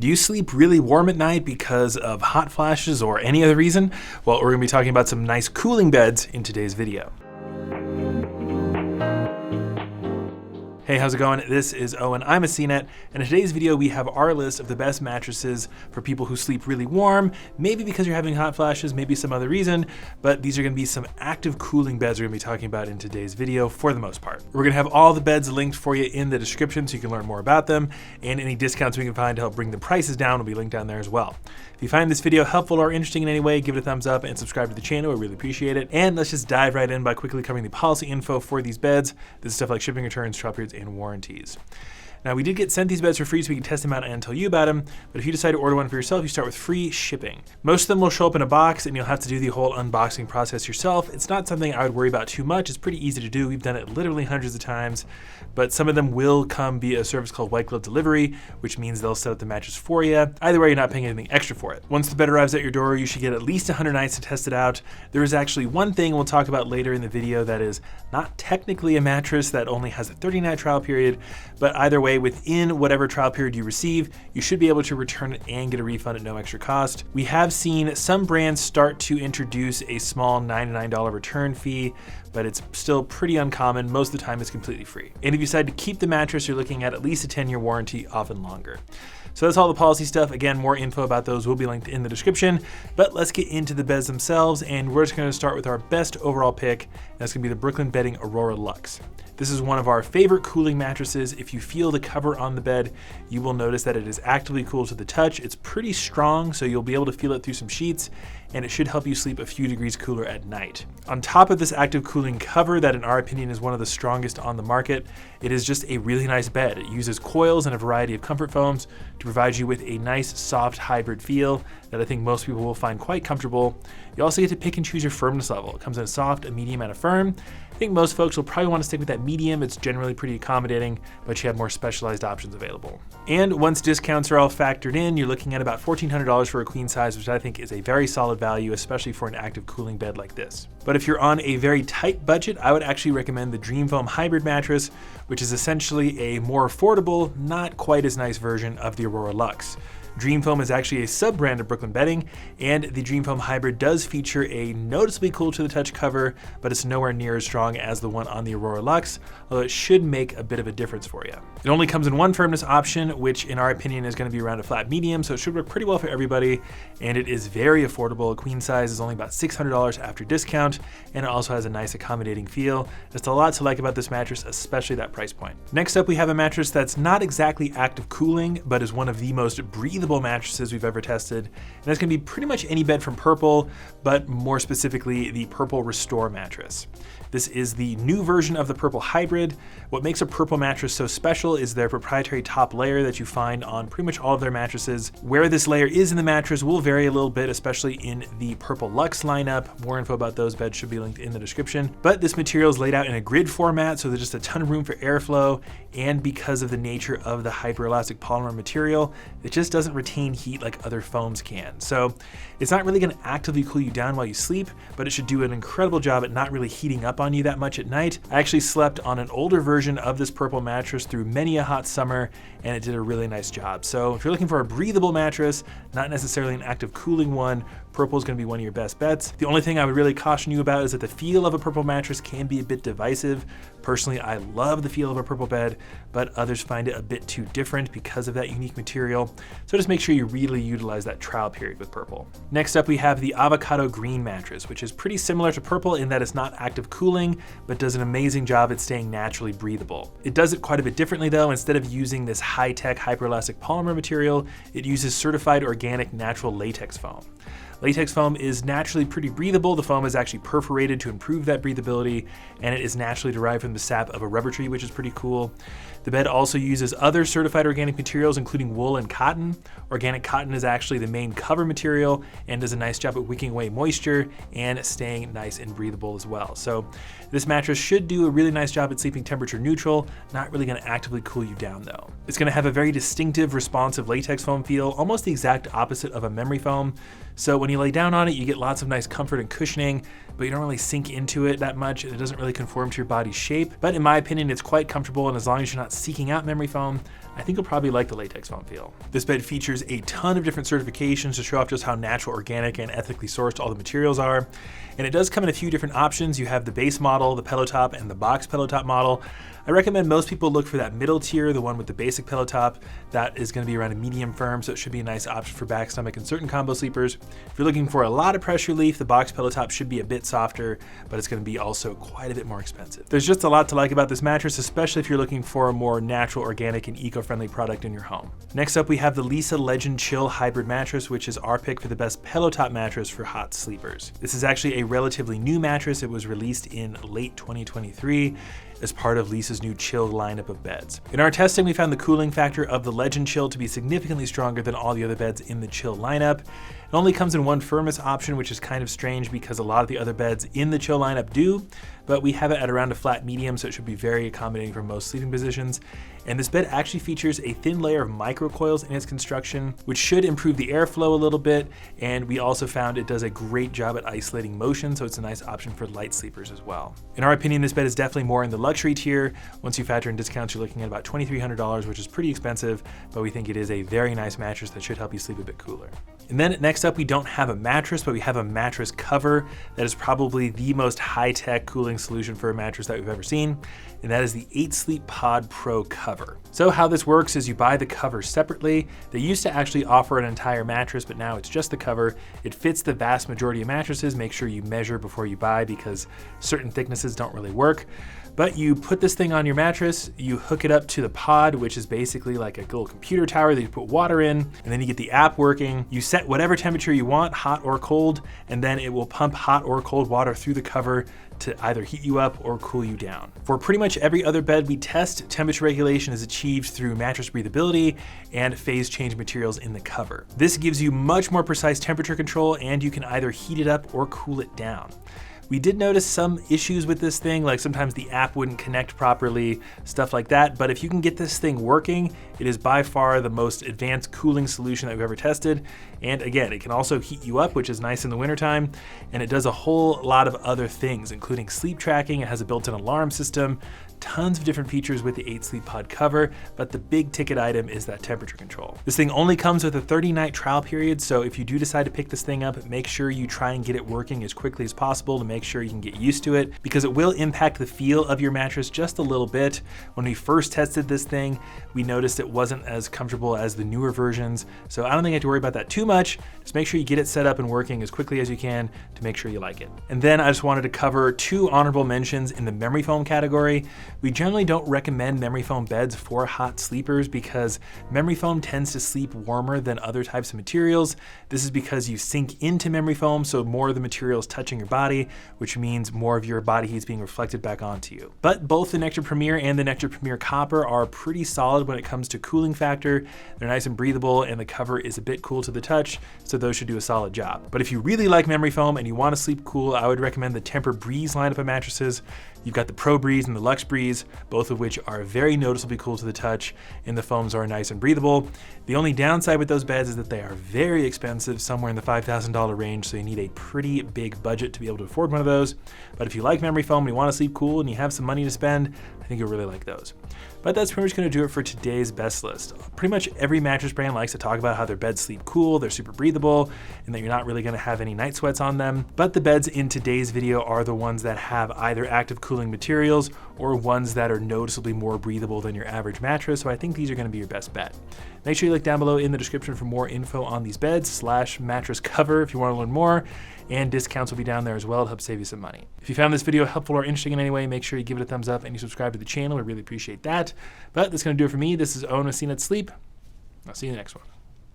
Do you sleep really warm at night because of hot flashes or any other reason? Well, we're going to be talking about some nice cooling beds in today's video. Hey, how's it going? This is Owen. I'm a CNET, and in today's video we have our list of the best mattresses for people who sleep really warm, maybe because you're having hot flashes, maybe some other reason, but these are going to be some active cooling beds we're going to be talking about in today's video for the most part. We're going to have all the beds linked for you in the description so you can learn more about them, and any discounts we can find to help bring the prices down will be linked down there as well. If you find this video helpful or interesting in any way, give it a thumbs up and subscribe to the channel. We really appreciate it. And let's just dive right in by quickly covering the policy info for these beds. This is stuff like shipping, returns, trial periods, and warranties. Now, we did get sent these beds for free so we can test them out and tell you about them, but if you decide to order one for yourself, you start with free shipping. Most of them will show up in a box and you'll have to do the whole unboxing process yourself. It's not something I would worry about too much. It's pretty easy to do. We've done it literally hundreds of times, but some of them will come via a service called white glove delivery, which means they'll set up the mattress for you. Either way, you're not paying anything extra for it. Once the bed arrives at your door, you should get at least 100 nights to test it out. There is actually one thing we'll talk about later in the video that is not technically a mattress, that only has a 30-night trial period, but either way, within whatever trial period you receive, you should be able to return it and get a refund at no extra cost. We have seen some brands start to introduce a small $99 return fee, but it's still pretty uncommon. Most of the time it's completely free. And if you decide to keep the mattress, you're looking at least a 10-year warranty, often longer. So that's all the policy stuff. Again, more info about those will be linked in the description, but let's get into the beds themselves, and we're just gonna start with our best overall pick. That's gonna be the Brooklyn Bedding Aurora Luxe. This is one of our favorite cooling mattresses. If you feel the cover on the bed, you will notice that it is actively cool to the touch. It's pretty strong, so you'll be able to feel it through some sheets, and it should help you sleep a few degrees cooler at night. On top of this active cooling cover that in our opinion is one of the strongest on the market, it is just a really nice bed. It uses coils and a variety of comfort foams to provide you with a nice soft hybrid feel that I think most people will find quite comfortable. You also get to pick and choose your firmness level. It comes in a soft, a medium, and a firm. I think most folks will probably want to stick with that medium. It's generally pretty accommodating, but you have more specialized options available. And once discounts are all factored in, you're looking at about $1,400 for a queen size, which I think is a very solid value, especially for an active cooling bed like this. But if you're on a very tight budget, I would actually recommend the Dreamfoam Hybrid mattress, which is essentially a more affordable, not quite as nice version of the Aurora Luxe. Dreamfoam is actually a sub-brand of Brooklyn Bedding, and the Dreamfoam Hybrid does feature a noticeably cool to the touch cover, but it's nowhere near as strong as the one on the Aurora Luxe, although it should make a bit of a difference for you. It only comes in one firmness option, which in our opinion is going to be around a flat medium, so it should work pretty well for everybody, and it is very affordable. A queen size is only about $600 after discount, and it also has a nice accommodating feel. There's a lot to like about this mattress, especially that price point. Next up, we have a mattress that's not exactly active cooling, but is one of the most breathable mattresses we've ever tested, and that's going to be pretty much any bed from Purple, but more specifically the Purple Restore mattress. This is the new version of the Purple Hybrid. What makes a Purple mattress so special is their proprietary top layer that you find on pretty much all of their mattresses. Where this layer is in the mattress will vary a little bit, especially in the Purple Luxe lineup. More info about those beds should be linked in the description. But this material is laid out in a grid format, so there's just a ton of room for airflow, and because of the nature of the hyperelastic polymer material, it just doesn't retain heat like other foams can. So it's not really going to actively cool you down while you sleep, but it should do an incredible job at not really heating up on you that much at night. I actually slept on an older version of this Purple mattress through many a hot summer, and it did a really nice job. So if you're looking for a breathable mattress, not necessarily an active cooling one, Purple is going to be one of your best bets. The only thing I would really caution you about is that the feel of a Purple mattress can be a bit divisive. Personally, I love the feel of a Purple bed, but others find it a bit too different because of that unique material. So just make sure you really utilize that trial period with Purple. Next up, we have the Avocado Green mattress, which is pretty similar to Purple in that it's not active cooling, but does an amazing job at staying naturally breathable. It does it quite a bit differently though. Instead of using this high-tech hyperelastic polymer material, it uses certified organic natural latex foam. Latex foam is naturally pretty breathable. The foam is actually perforated to improve that breathability, and it is naturally derived from the sap of a rubber tree, which is pretty cool. The bed also uses other certified organic materials, including wool and cotton. Organic cotton is actually the main cover material and does a nice job at wicking away moisture and staying nice and breathable as well. So this mattress should do a really nice job at sleeping temperature neutral, not really going to actively cool you down though. It's going to have a very distinctive responsive latex foam feel, almost the exact opposite of a memory foam. So when you lay down on it, you get lots of nice comfort and cushioning, but you don't really sink into it that much, and it doesn't really conform to your body's shape. But in my opinion, it's quite comfortable, and as long as you're not not seeking out memory foam, I think you'll probably like the latex foam feel. This bed features a ton of different certifications to show off just how natural, organic, and ethically sourced all the materials are. And it does come in a few different options. You have the base model, the pillow top, and the box pillow top model. I recommend most people look for that middle tier, the one with the basic pillow top. That is going to be around a medium firm, so it should be a nice option for back, stomach, and certain combo sleepers. If you're looking for a lot of pressure relief, the box pillow top should be a bit softer, but it's going to be also quite a bit more expensive. There's just a lot to like about this mattress, especially if you're looking for a more natural, organic, and eco-friendly product in your home. Next up, we have the Leesa Legend Chill Hybrid mattress, which is our pick for the best pillow top mattress for hot sleepers. This is actually a relatively new mattress. It was released in late 2023 as part of Leesa's new Chill lineup of beds. In our testing, we found the cooling factor of the Legend Chill to be significantly stronger than all the other beds in the Chill lineup. It only comes in one firmest option, which is kind of strange because a lot of the other beds in the Chill lineup do, but we have it at around a flat medium, so it should be very accommodating for most sleeping positions. And this bed actually features a thin layer of microcoils in its construction, which should improve the airflow a little bit. And we also found it does a great job at isolating motion, so it's a nice option for light sleepers as well. In our opinion, this bed is definitely more in the luxury tier. Once you factor in discounts, you're looking at about $2,300, which is pretty expensive, but we think it is a very nice mattress that should help you sleep a bit cooler. And then next up, we don't have a mattress, but we have a mattress cover that is probably the most high-tech cooling solution for a mattress that we've ever seen, and that is the 8 Sleep Pod Pro cover. So how this works is you buy the cover separately. They used to actually offer an entire mattress, but now it's just the cover. It fits the vast majority of mattresses. Make sure you measure before you buy because certain thicknesses don't really work. But you put this thing on your mattress, you hook it up to the pod, which is basically like a little computer tower that you put water in, and then you get the app working. You set whatever temperature you want, hot or cold, and then it will pump hot or cold water through the cover to either heat you up or cool you down. For pretty much every other bed we test, temperature regulation is achieved through mattress breathability and phase change materials in the cover. This gives you much more precise temperature control, and you can either heat it up or cool it down. We did notice some issues with this thing, like sometimes the app wouldn't connect properly, stuff like that. But if you can get this thing working, it is by far the most advanced cooling solution that we've ever tested. And again, it can also heat you up, which is nice in the wintertime. And it does a whole lot of other things, including sleep tracking. It has a built-in alarm system, tons of different features with the 8 Sleep Pod cover, but the big ticket item is that temperature control. This thing only comes with a 30-night trial period, so if you do decide to pick this thing up, make sure you try and get it working as quickly as possible to make sure you can get used to it, because it will impact the feel of your mattress just a little bit. When we first tested this thing, we noticed it wasn't as comfortable as the newer versions, so I don't think I have to worry about that too much. Just make sure you get it set up and working as quickly as you can to make sure you like it. And then I just wanted to cover 2 honorable mentions in the memory foam category. We generally don't recommend memory foam beds for hot sleepers because memory foam tends to sleep warmer than other types of materials. This is because you sink into memory foam, so more of the material is touching your body, which means more of your body heat is being reflected back onto you. But both the Nectar Premier and the Nectar Premier Copper are pretty solid when it comes to cooling factor. They're nice and breathable, and the cover is a bit cool to the touch, so those should do a solid job. But if you really like memory foam and you want to sleep cool, I would recommend the TempurPedic lineup of mattresses. You've got the Pro Breeze and the Luxe Breeze, both of which are very noticeably cool to the touch, and the foams are nice and breathable. The only downside with those beds is that they are very expensive, somewhere in the $5,000 range, so you need a pretty big budget to be able to afford one of those. But if you like memory foam and you want to sleep cool and you have some money to spend, I think you'll really like those. But that's pretty much going to do it for today's best list. Pretty much every mattress brand likes to talk about how their beds sleep cool, they're super breathable, and that you're not really going to have any night sweats on them. But the beds in today's video are the ones that have either active cooling materials or ones that are noticeably more breathable than your average mattress, so I think these are going to be your best bet. Make sure you look down below in the description for more info on these beds / mattress cover if you want to learn more, and discounts will be down there as well to help save you some money. If you found this video helpful or interesting in any way, make sure you give it a thumbs up and you subscribe to the channel. We really appreciate that. But that's going to do it for me. This is Owen with CNET Sleep. I'll see you in the next one.